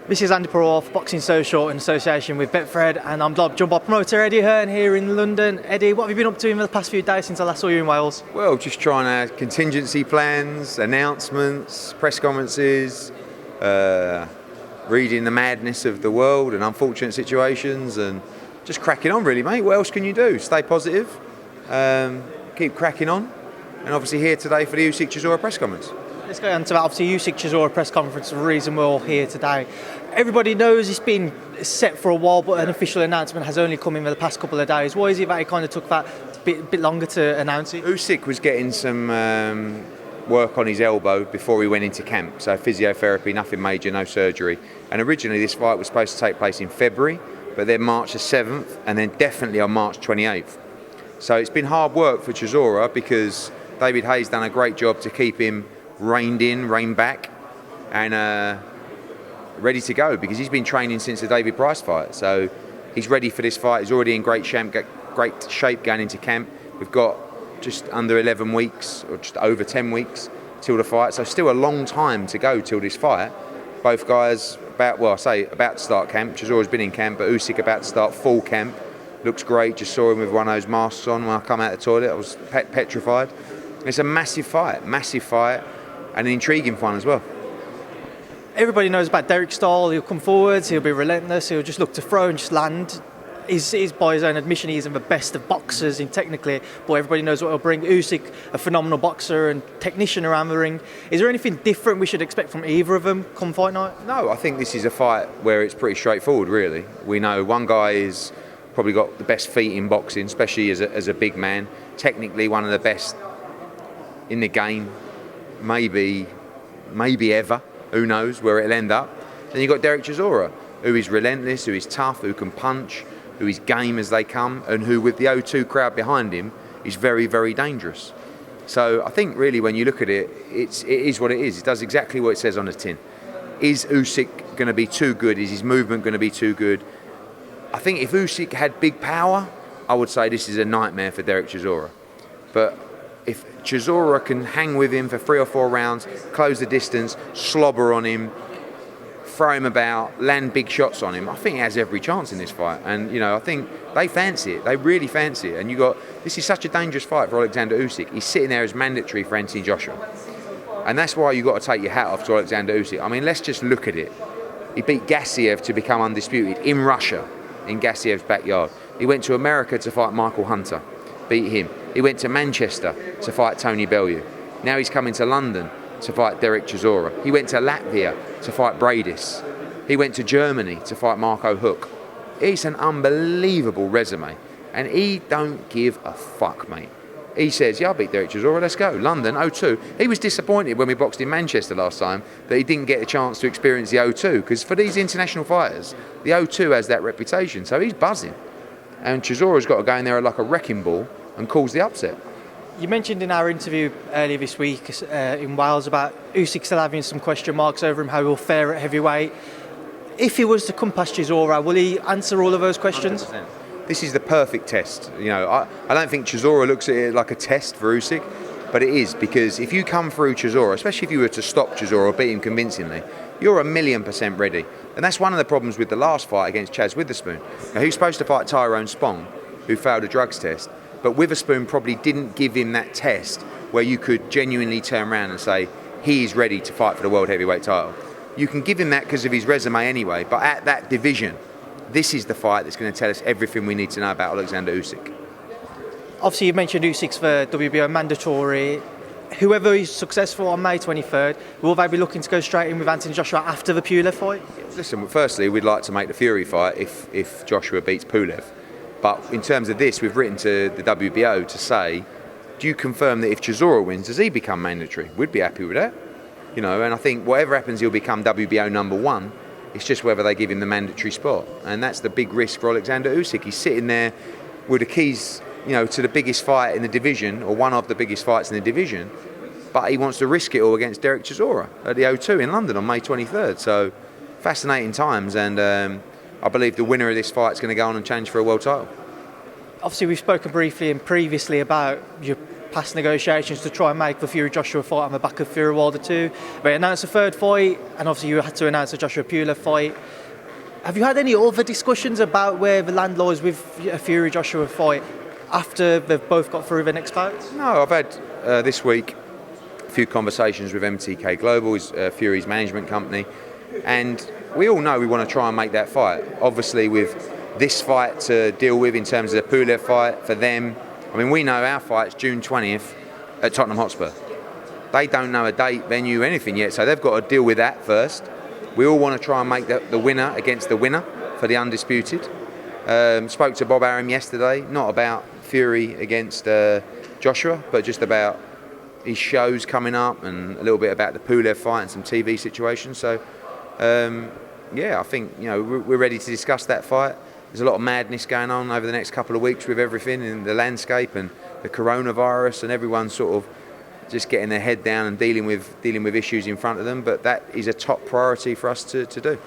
This is Andi Purewal for Boxing Social in association with Betfred, and I'm joined by promoter Eddie Hearn here in London. Eddie, what have you been up to in the past few days since I last saw you in Wales? Well, just trying out contingency plans, announcements, press conferences, reading the madness of the world and unfortunate situations, and just cracking on really, mate. What else can you do? Stay positive, keep cracking on, and obviously here today for the Usyk-Chisora press conference. Let's go on to that. Obviously, Usyk-Chisora press conference, the reason we're all here today. Everybody knows it's been set for a while, but an official announcement has only come in the past couple of days. Why is it that it kind of took that bit longer to announce it? Usyk was getting some work on his elbow before he went into camp, so physiotherapy, nothing major, no surgery. And originally this fight was supposed to take place in February, but then March the 7th, and then definitely on March 28th. So it's been hard work for Chisora because David Haye's done a great job to keep him reined in, reined back, and ready to go because he's been training since the David Price fight. So he's ready for this fight. He's already in great shape going into camp. We've got just under 11 weeks or just over 10 weeks till the fight. So still a long time to go till this fight. Both guys about to start camp. Chisora's been in camp, but Usyk about to start full camp. Looks great. Just saw him with one of those masks on when I come out of the toilet. I was petrified. It's a massive fight, and an intriguing one as well. Everybody knows about Derek's style. He'll come forwards, he'll be relentless, he'll just look to throw and just land. He's by his own admission, he isn't the best of boxers technically, but everybody knows what he'll bring. Usyk, a phenomenal boxer and technician around the ring. Is there anything different we should expect from either of them come fight night? No, I think this is a fight where it's pretty straightforward, really. We know one guy is probably got the best feet in boxing, especially as a big man. Technically one of the best in the game, maybe ever. Who knows where it'll end up. Then you've got Derek Chisora, who is relentless, who is tough, who can punch, who is game as they come, and who, with the O2 crowd behind him, is very, very dangerous. So I think really when you look at it, it is what it is. It does exactly what it says on the tin. Is Usyk going to be too good? Is his movement going to be too good? I think if Usyk had big power, I would say this is a nightmare for Derek Chisora. But if Chisora can hang with him for 3 or 4 rounds, close the distance, slobber on him, throw him about, land big shots on him, I think he has every chance in this fight. And, I think they fancy it. They really fancy it. And this is such a dangerous fight for Alexander Usyk. He's sitting there as mandatory for Anthony Joshua. And that's why you've got to take your hat off to Alexander Usyk. I mean, let's just look at it. He beat Gassiev to become undisputed in Russia, in Gassiev's backyard. He went to America to fight Michael Hunter, beat him. He went to Manchester to fight Tony Bellew. Now he's coming to London to fight Derek Chisora. He went to Latvia to fight Bradis. He went to Germany to fight Marco Huck. It's an unbelievable resume. And he don't give a fuck, mate. He says, yeah, I'll beat Derek Chisora, let's go. London, O2. He was disappointed when we boxed in Manchester last time that he didn't get a chance to experience the O2, because for these international fighters, the O2 has that reputation, so he's buzzing. And Chisora's got to go in there like a wrecking ball and cause the upset. You mentioned in our interview earlier this week in Wales about Usyk still having some question marks over him, how he'll fare at heavyweight. If he was to come past Chisora, will he answer all of those questions? 100%. This is the perfect test. I don't think Chisora looks at it like a test for Usyk, but it is, because if you come through Chisora, especially if you were to stop Chisora or beat him convincingly, you're 1,000,000% ready. And that's one of the problems with the last fight against Chaz Witherspoon. Now, he was supposed to fight Tyrone Spong, who failed a drugs test, but Witherspoon probably didn't give him that test where you could genuinely turn around and say, he is ready to fight for the world heavyweight title. You can give him that because of his resume anyway, but at that division, this is the fight that's going to tell us everything we need to know about Alexander Usyk. Obviously, you mentioned Usyk's for WBO mandatory. Whoever is successful on May 23rd, will they be looking to go straight in with Anthony Joshua after the Pulev fight? Listen, firstly, we'd like to make the Fury fight if Joshua beats Pulev. But in terms of this, we've written to the WBO to say, do you confirm that if Chisora wins, does he become mandatory? We'd be happy with that. And I think whatever happens, he'll become WBO number 1. It's just whether they give him the mandatory spot. And that's the big risk for Alexander Usyk. He's sitting there with the keys, to the biggest fight in the division, or one of the biggest fights in the division, but he wants to risk it all against Derek Chisora at the O2 in London on May 23rd. So, fascinating times, and I believe the winner of this fight is going to go on and challenge for a world title. Obviously, we've spoken briefly and previously about your past negotiations to try and make the Fury-Joshua fight on the back of Purewal too. They announced a third fight, and obviously you had to announce a Joshua Pula fight. Have you had any other discussions about where the land lies with a Fury-Joshua fight after they've both got through the next bouts? No, I've had this week a few conversations with MTK Global, Fury's management company, and we all know we want to try and make that fight. Obviously, with this fight to deal with in terms of the Pulev fight for them, I mean, we know our fight's June 20th at Tottenham Hotspur. They don't know a date, venue, anything yet, so they've got to deal with that first. We all want to try and make the winner against the winner for the undisputed. Spoke to Bob Arum yesterday, not about Fury against Joshua, but just about his shows coming up and a little bit about the Pulev fight and some TV situations. So, yeah, I think we're ready to discuss that fight. There's a lot of madness going on over the next couple of weeks with everything in the landscape and the coronavirus, and everyone's sort of just getting their head down and dealing with issues in front of them. But that is a top priority for us to do.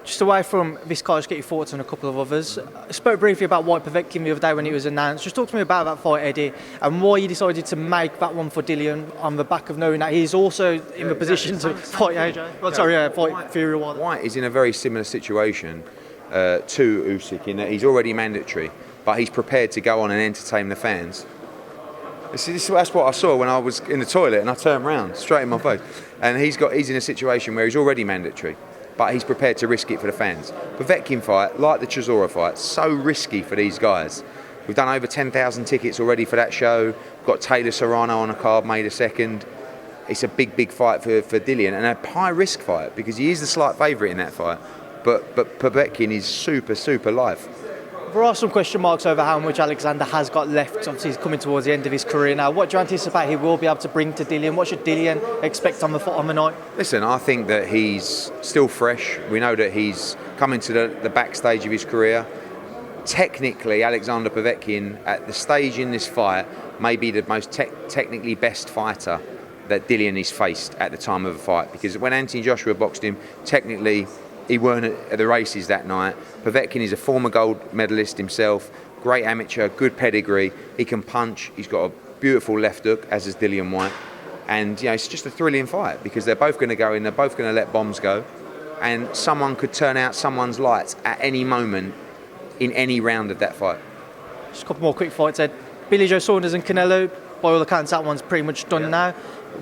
Just away from this card, just get your thoughts on a couple of others. I spoke briefly about Whyte Povetkin the other day when it was announced. Just talk to me about that fight, Eddie, and why you decided to make that one for Dillian on the back of knowing that he's also in the position to fight AJ. Fight Fury. Whyte is in a very similar situation to Usyk in that he's already mandatory, but he's prepared to go on and entertain the fans. That's what I saw when I was in the toilet and I turned around straight in my face. And he's in a situation where he's already mandatory, but he's prepared to risk it for the fans. Povetkin fight, like the Chisora fight, so risky for these guys. We've done over 10,000 tickets already for that show. Got Taylor Serrano on a card, made a second. It's a big fight for Dillian, and a high risk fight because he is the slight favourite in that fight. But Povetkin is super live. There are some question marks over how much Alexander has got left. Obviously, he's coming towards the end of his career now. What do you anticipate he will be able to bring to Dillian? What should Dillian expect on the night? Listen, I think that he's still fresh. We know that he's coming to the backstage of his career. Technically, Alexander Povetkin, at the stage in this fight, may be the most technically best fighter that Dillian has faced at the time of the fight. Because when Anthony Joshua boxed him, technically, he weren't at the races that night. Povetkin is a former gold medalist himself, great amateur, good pedigree. He can punch. He's got a beautiful left hook, as is Dillian Whyte. And it's just a thrilling fight because they're both going to go in, they're both going to let bombs go. And someone could turn out someone's lights at any moment in any round of that fight. Just a couple more quick fights, Ed. Billy Joe Saunders and Canelo, by all accounts, that one's pretty much done now.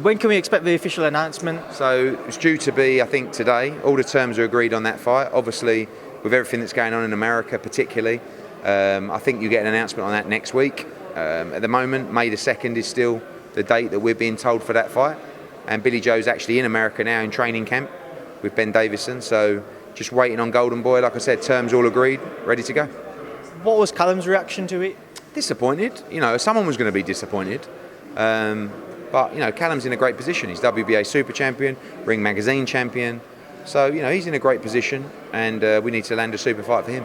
When can we expect the official announcement? So it's due to be, I think, today. All the terms are agreed on that fight. Obviously, with everything that's going on in America particularly, I think you get an announcement on that next week. At the moment, May the 2nd is still the date that we're being told for that fight. And Billy Joe's actually in America now in training camp with Ben Davison. So just waiting on Golden Boy. Like I said, terms all agreed, ready to go. What was Callum's reaction to it? Disappointed. Someone was going to be disappointed. But Callum's in a great position. He's WBA Super Champion, Ring Magazine Champion. So he's in a great position, and we need to land a super fight for him.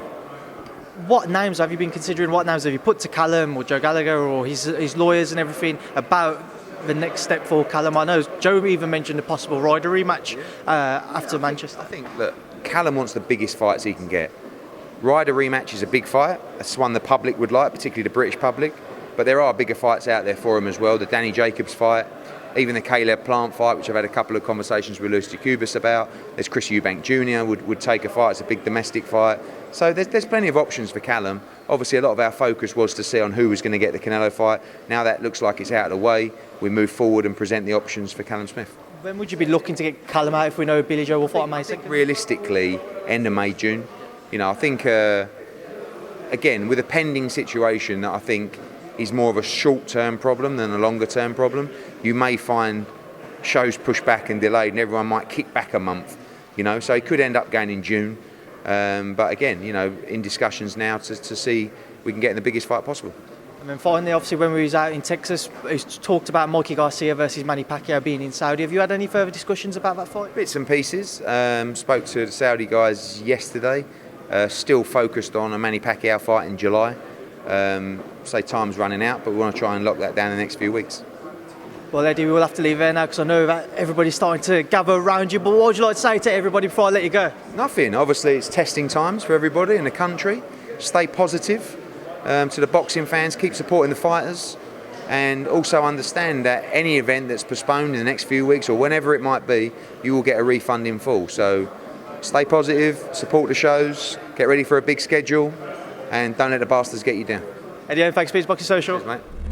What names have you been considering? What names have you put to Callum or Joe Gallagher or his lawyers and everything about the next step for Callum? I know Joe even mentioned a possible Ryder rematch after Manchester. I think that Callum wants the biggest fights he can get. Ryder rematch is a big fight. That's one the public would like, particularly the British public. But there are bigger fights out there for him as well. The Danny Jacobs fight, even the Caleb Plant fight, which I've had a couple of conversations with Usyk-Chisora about. There's Usyk-Eubank Jr. would take a fight. It's a big domestic fight. So there's plenty of options for Callum. Obviously, a lot of our focus was to see on who was going to get the Canelo fight. Now that looks like it's out of the way. We move forward and present the options for Callum Smith. When would you be looking to get Callum out if we know Billy Joe will fight on May 2nd? I think realistically, end of May, June. I think, again, with a pending situation that I think is more of a short-term problem than a longer-term problem, you may find shows pushed back and delayed and everyone might kick back a month, so it could end up going in June. But again, in discussions now to see we can get in the biggest fight possible. And then finally, obviously, when we was out in Texas, we talked about Mikey Garcia versus Manny Pacquiao being in Saudi. Have you had any further discussions about that fight? Bits and pieces. Spoke to the Saudi guys yesterday. Still focused on a Manny Pacquiao fight in July. Say time's running out, but we want to try and lock that down in the next few weeks. Well, Eddie, we will have to leave there now because I know that everybody's starting to gather around you. But what would you like to say to everybody before I let you go? Nothing. Obviously, it's testing times for everybody in the country. Stay positive. To the boxing fans, keep supporting the fighters. and also understand that any event that's postponed in the next few weeks or whenever it might be, you will get a refund in full. So stay positive, support the shows, get ready for a big schedule, and don't let the bastards get you down. Eddie, thanks for being Boxing Social. Cheers, mate.